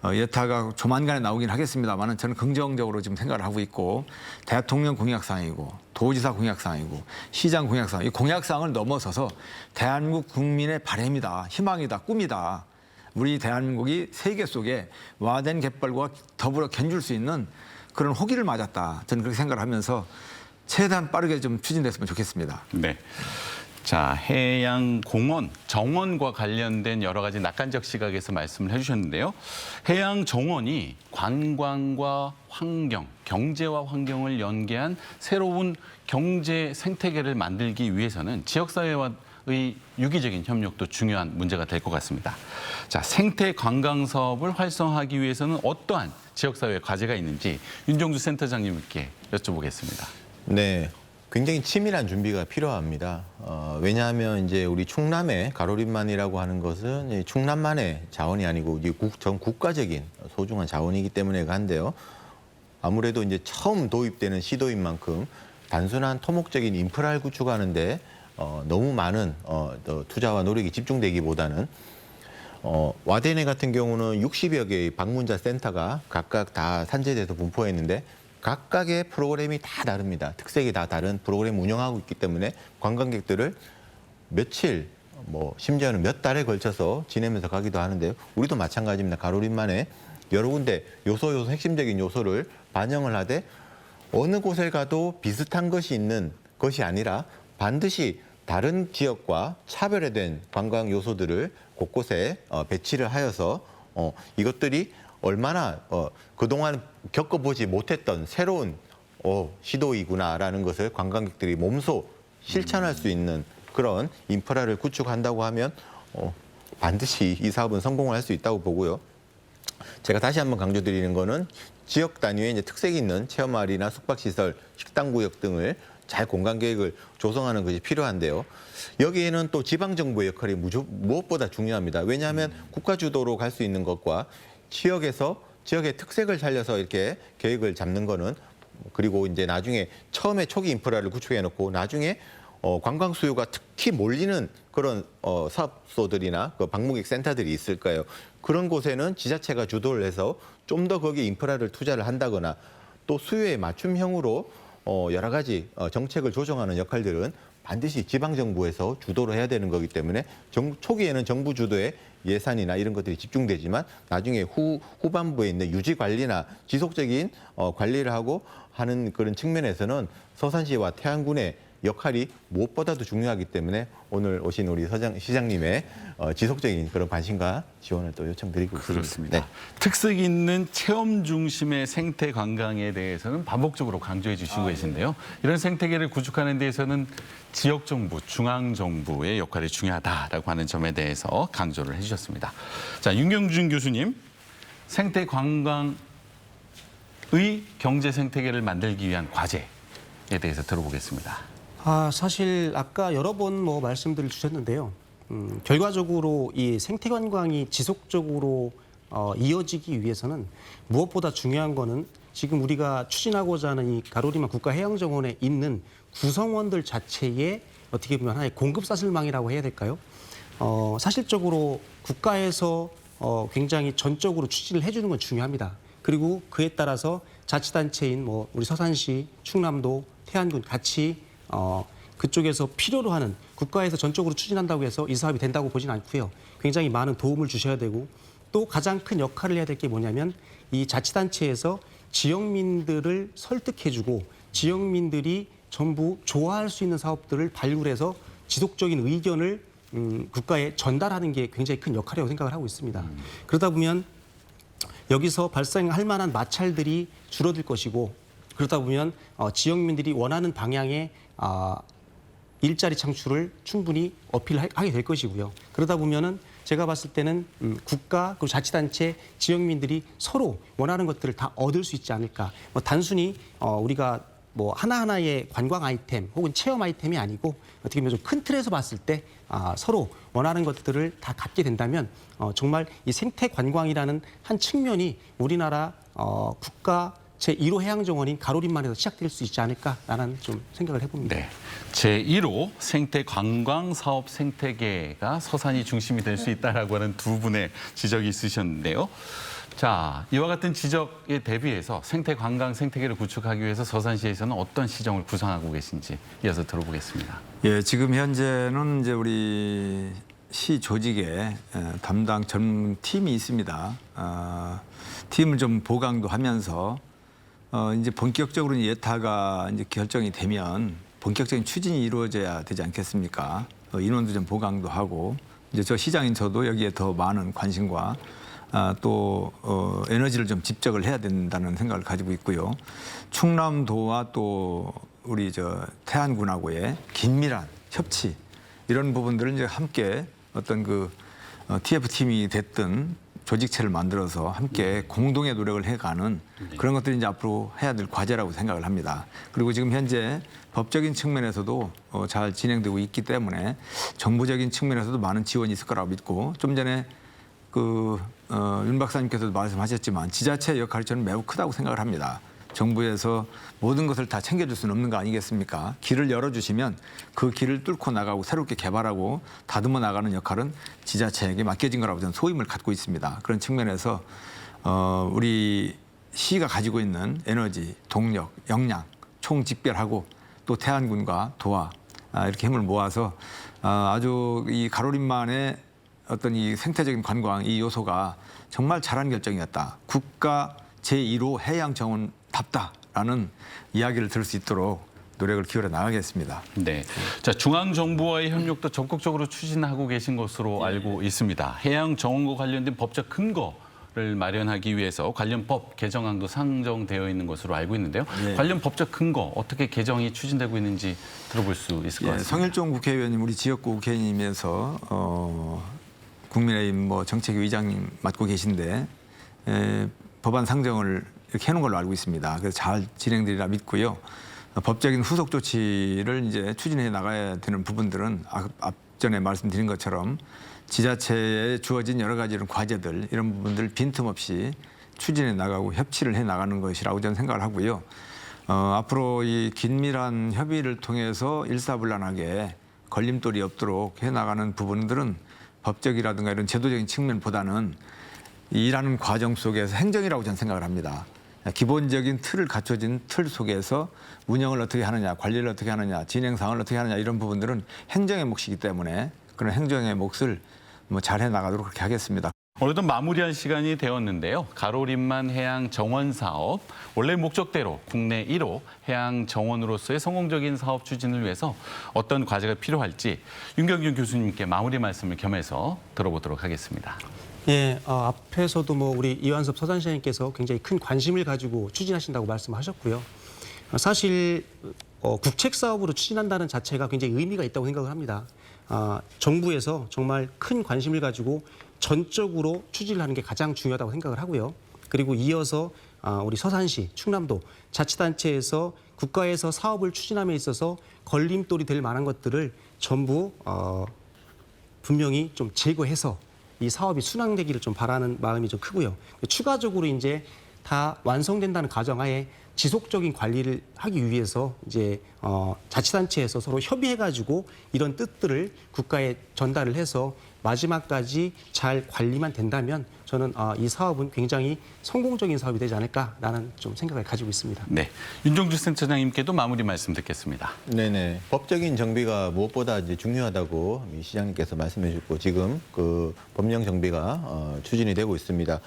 예타가 조만간에 나오긴 하겠습니다만은 저는 긍정적으로 지금 생각을 하고 있고 대통령 공약사항이고 도지사 공약사항이고 시장 공약사항 이 공약사항을 넘어서서 대한민국 국민의 바람이다, 희망이다, 꿈이다. 우리 대한민국이 세계 속에 와된 갯벌과 더불어 견줄 수 있는 그런 호기를 맞았다. 저는 그렇게 생각을 하면서 최대한 빠르게 좀 추진됐으면 좋겠습니다. 네. 자, 해양공원, 정원과 관련된 여러 가지 낙관적 시각에서 말씀을 해주셨는데요. 해양정원이 관광과 환경, 경제와 환경을 연계한 새로운 경제 생태계를 만들기 위해서는 지역사회와의 유기적인 협력도 중요한 문제가 될 것 같습니다. 자, 생태 관광 사업을 활성화하기 위해서는 어떠한 지역사회 과제가 있는지 윤종주 센터장님께 여쭤보겠습니다. 네. 굉장히 치밀한 준비가 필요합니다. 왜냐하면 이제 우리 충남의 가로림만이라고 하는 것은 충남만의 자원이 아니고 전 국가적인 소중한 자원이기 때문에 한데요. 아무래도 이제 처음 도입되는 시도인 만큼 단순한 토목적인 인프라를 구축하는데 너무 많은 투자와 노력이 집중되기보다는 와데네 같은 경우는 60여 개의 방문자 센터가 각각 다 산재돼서 분포했는데 각각의 프로그램이 다 다릅니다. 특색이 다 다른 프로그램을 운영하고 있기 때문에 관광객들을 며칠, 심지어는 몇 달에 걸쳐서 지내면서 가기도 하는데요. 우리도 마찬가지입니다. 가로림만에 여러 군데 요소 핵심적인 요소를 반영을 하되 어느 곳에 가도 비슷한 것이 있는 것이 아니라 반드시 다른 지역과 차별화된 관광 요소들을 곳곳에 배치를 하여서 이것들이 얼마나 그동안 겪어보지 못했던 새로운 시도이구나라는 것을 관광객들이 몸소 실천할 수 있는 그런 인프라를 구축한다고 하면 반드시 이 사업은 성공을 할 수 있다고 보고요. 제가 다시 한번 강조드리는 거는 지역 단위의 이제 특색이 있는 체험마을이나 숙박시설, 식당구역 등을 잘 공간 계획을 조성하는 것이 필요한데요. 여기에는 또 지방정부의 역할이 무엇보다 중요합니다. 왜냐하면 국가 주도로 갈 수 있는 것과 지역의 특색을 살려서 이렇게 계획을 잡는 거는 그리고 이제 나중에 처음에 초기 인프라를 구축해 놓고 나중에 관광 수요가 특히 몰리는 그런 사업소들이나 그 방문객 센터들이 있을 거예요. 그런 곳에는 지자체가 주도를 해서 좀 더 거기에 인프라를 투자를 한다거나 또 수요에 맞춤형으로 여러 가지 정책을 조정하는 역할들은 반드시 지방정부에서 주도를 해야 되는 거기 때문에 초기에는 정부 주도의 예산이나 이런 것들이 집중되지만 나중에 후반부에 있는 유지 관리나 지속적인 관리를 하고 하는 그런 측면에서는 서산시와 태안군의 역할이 무엇보다도 중요하기 때문에 오늘 오신 우리 시장님의 지속적인 그런 관심과 지원을 또 요청드리고 그렇습니다. 네. 특색 있는 체험 중심의 생태 관광에 대해서는 반복적으로 강조해 주시고 계신데요. 이런 생태계를 구축하는 데에서는 지역 정부, 중앙 정부의 역할이 중요하다라고 하는 점에 대해서 강조를 해주셨습니다. 자, 윤경준 교수님, 생태 관광의 경제 생태계를 만들기 위한 과제에 대해서 들어보겠습니다. 사실 아까 여러 번 말씀들을 주셨는데요. 결과적으로 이 생태 관광이 지속적으로 이어지기 위해서는 무엇보다 중요한 거는 지금 우리가 추진하고자 하는 이 가로리만 국가해양정원에 있는 구성원들 자체의 어떻게 보면 하나의 공급사슬망이라고 해야 될까요? 사실적으로 국가에서 굉장히 전적으로 추진을 해주는 건 중요합니다. 그리고 그에 따라서 자치단체인 우리 서산시, 충남도, 태안군 같이 그쪽에서 필요로 하는 국가에서 전적으로 추진한다고 해서 이 사업이 된다고 보진 않고요. 굉장히 많은 도움을 주셔야 되고 또 가장 큰 역할을 해야 될 게 뭐냐면 이 자치단체에서 지역민들을 설득해주고 지역민들이 전부 좋아할 수 있는 사업들을 발굴해서 지속적인 의견을 국가에 전달하는 게 굉장히 큰 역할이라고 생각을 하고 있습니다. 그러다 보면 여기서 발생할 만한 마찰들이 줄어들 것이고 그러다 보면 지역민들이 원하는 방향의 일자리 창출을 충분히 어필하게 될 것이고요. 그러다 보면은 제가 봤을 때는 국가 그리고 자치단체 지역민들이 서로 원하는 것들을 다 얻을 수 있지 않을까. 단순히 우리가 하나하나의 관광 아이템 혹은 체험 아이템이 아니고 어떻게 보면 좀 큰 틀에서 봤을 때 서로 원하는 것들을 다 갖게 된다면 정말 이 생태 관광이라는 한 측면이 우리나라 국가 제1호 해양정원인 가로림만에서 시작될 수 있지 않을까라는 좀 생각을 해봅니다. 네, 제1호 생태 관광 사업 생태계가 서산이 중심이 될 수 있다라고 하는 두 분의 지적이 있으셨는데요. 자, 이와 같은 지적에 대비해서 생태 관광 생태계를 구축하기 위해서 서산시에서는 어떤 시정을 구상하고 계신지 이어서 들어보겠습니다. 예, 지금 현재는 이제 우리 시 조직에 담당 전문 팀이 있습니다. 팀을 좀 보강도 하면서 이제 본격적으로 예타가 이제 결정이 되면 본격적인 추진이 이루어져야 되지 않겠습니까? 인원도 좀 보강도 하고 이제 저 시장인 저도 여기에 더 많은 관심과 또 에너지를 좀 집적을 해야 된다는 생각을 가지고 있고요. 충남도와 또 우리 태안군하고의 긴밀한 협치 이런 부분들을 이제 함께 어떤 TF팀이 됐든 조직체를 만들어서 함께 공동의 노력을 해가는 그런 것들이 이제 앞으로 해야 될 과제라고 생각을 합니다. 그리고 지금 현재 법적인 측면에서도 잘 진행되고 있기 때문에 정부적인 측면에서도 많은 지원이 있을 거라고 믿고 좀 전에 윤 박사님께서도 말씀하셨지만 지자체의 역할이 저는 매우 크다고 생각을 합니다. 정부에서 모든 것을 다 챙겨줄 수는 없는 거 아니겠습니까? 길을 열어주시면 그 길을 뚫고 나가고 새롭게 개발하고 다듬어 나가는 역할은 지자체에게 맡겨진 거라고 저는 소임을 갖고 있습니다. 그런 측면에서 우리 시가 가지고 있는 에너지, 동력, 역량 총집결하고 또 태안군과 도와 이렇게 힘을 모아서 아주 이 가로림만의 어떤 이 생태적인 관광 이 요소가 정말 잘한 결정이었다. 국가 제1호 해양정원답다라는 이야기를 들을 수 있도록 노력을 기울여 나가겠습니다. 네, 자 중앙 정부와의 협력도 적극적으로 추진하고 계신 것으로 알고 있습니다. 해양정원과 관련된 법적 근거를 마련하기 위해서 관련 법 개정안도 상정되어 있는 것으로 알고 있는데요. 예. 관련 법적 근거 어떻게 개정이 추진되고 있는지 들어볼 수 있을 것 같습니다. 성일종 국회의원님 우리 지역구 국회의원님에서 국민의힘 정책위 의장님 맡고 계신데 법안 상정을 이렇게 해놓은 걸로 알고 있습니다. 그래서 잘 진행되리라 믿고요. 법적인 후속 조치를 이제 추진해 나가야 되는 부분들은 앞전에 말씀드린 것처럼 지자체에 주어진 여러 가지 이런 과제들 이런 부분들 빈틈없이 추진해 나가고 협치를 해 나가는 것이라고 저는 생각을 하고요. 앞으로 이 긴밀한 협의를 통해서 일사불란하게 걸림돌이 없도록 해나가는 부분들은 법적이라든가 이런 제도적인 측면보다는 일하는 과정 속에서 행정이라고 저는 생각을 합니다. 기본적인 틀을 갖춰진 틀 속에서 운영을 어떻게 하느냐, 관리를 어떻게 하느냐, 진행상을 어떻게 하느냐 이런 부분들은 행정의 몫이기 때문에 그런 행정의 몫을 잘 해나가도록 그렇게 하겠습니다. 오늘도 마무리할 시간이 되었는데요. 가로림만 해양 정원 사업, 원래 목적대로 국내 1호 해양 정원으로서의 성공적인 사업 추진을 위해서 어떤 과제가 필요할지 윤경준 교수님께 마무리 말씀을 겸해서 들어보도록 하겠습니다. 예, 앞에서도 우리 이완섭 서산시장님께서 굉장히 큰 관심을 가지고 추진하신다고 말씀하셨고요. 사실 국책 사업으로 추진한다는 자체가 굉장히 의미가 있다고 생각을 합니다. 정부에서 정말 큰 관심을 가지고 전적으로 추진을 하는 게 가장 중요하다고 생각을 하고요. 그리고 이어서 우리 서산시, 충남도 자치단체에서 국가에서 사업을 추진함에 있어서 걸림돌이 될 만한 것들을 전부 분명히 좀 제거해서 이 사업이 순항되기를 좀 바라는 마음이 좀 크고요. 추가적으로 이제 다 완성된다는 가정하에 지속적인 관리를 하기 위해서 이제 자치단체에서 서로 협의해가지고 이런 뜻들을 국가에 전달을 해서 마지막까지 잘 관리만 된다면 저는 이 사업은 굉장히 성공적인 사업이 되지 않을까라는 좀 생각을 가지고 있습니다. 네, 윤종주 센터장님께도 마무리 말씀 듣겠습니다. 네네. 법적인 정비가 무엇보다 이제 중요하다고 시장님께서 말씀해 주셨고 지금 그 법령 정비가 추진이 되고 있습니다.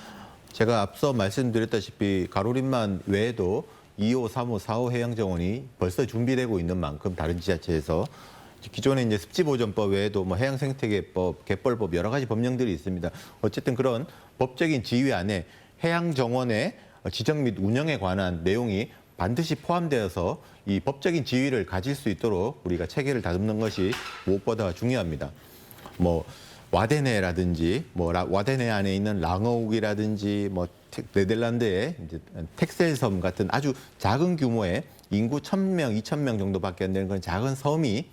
제가 앞서 말씀드렸다시피 가로림만 외에도 2호, 3호, 4호 해양정원이 벌써 준비되고 있는 만큼 다른 지자체에서 기존에 이제 습지보전법 외에도 해양생태계법, 갯벌법 여러 가지 법령들이 있습니다. 어쨌든 그런 법적인 지위 안에 해양정원의 지정 및 운영에 관한 내용이 반드시 포함되어서 이 법적인 지위를 가질 수 있도록 우리가 체계를 다듬는 것이 무엇보다 중요합니다. 와데네라든지 와데네 안에 있는 랑어욱이라든지 네덜란드의 이제 텍셀섬 같은 아주 작은 규모의 인구 1,000명, 2,000명 정도밖에 안 되는 그런 작은 섬이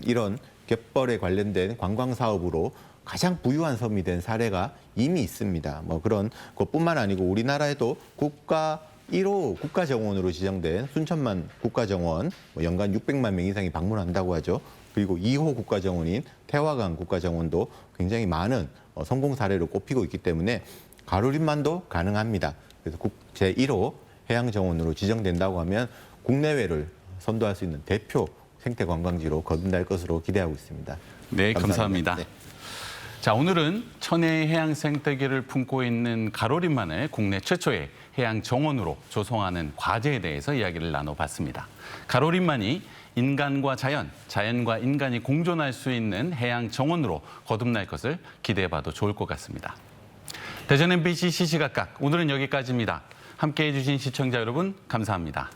이런 갯벌에 관련된 관광 사업으로 가장 부유한 섬이 된 사례가 이미 있습니다. 그런 것뿐만 아니고 우리나라에도 국가 1호 국가정원으로 지정된 순천만 국가정원, 연간 600만 명 이상이 방문한다고 하죠. 그리고 2호 국가정원인 태화강 국가정원도 굉장히 많은 성공 사례로 꼽히고 있기 때문에 가로림만도 가능합니다. 그래서 제1호 해양정원으로 지정된다고 하면 국내외를 선도할 수 있는 대표 생태관광지로 거듭날 것으로 기대하고 있습니다. 네, 감사합니다. 네. 자, 오늘은 천혜의 해양 생태계를 품고 있는 가로림만을 국내 최초의 해양 정원으로 조성하는 과제에 대해서 이야기를 나눠봤습니다. 가로림만이 인간과 자연, 자연과 인간이 공존할 수 있는 해양 정원으로 거듭날 것을 기대해봐도 좋을 것 같습니다. 대전 MBC 시시각각 오늘은 여기까지입니다. 함께해 주신 시청자 여러분 감사합니다.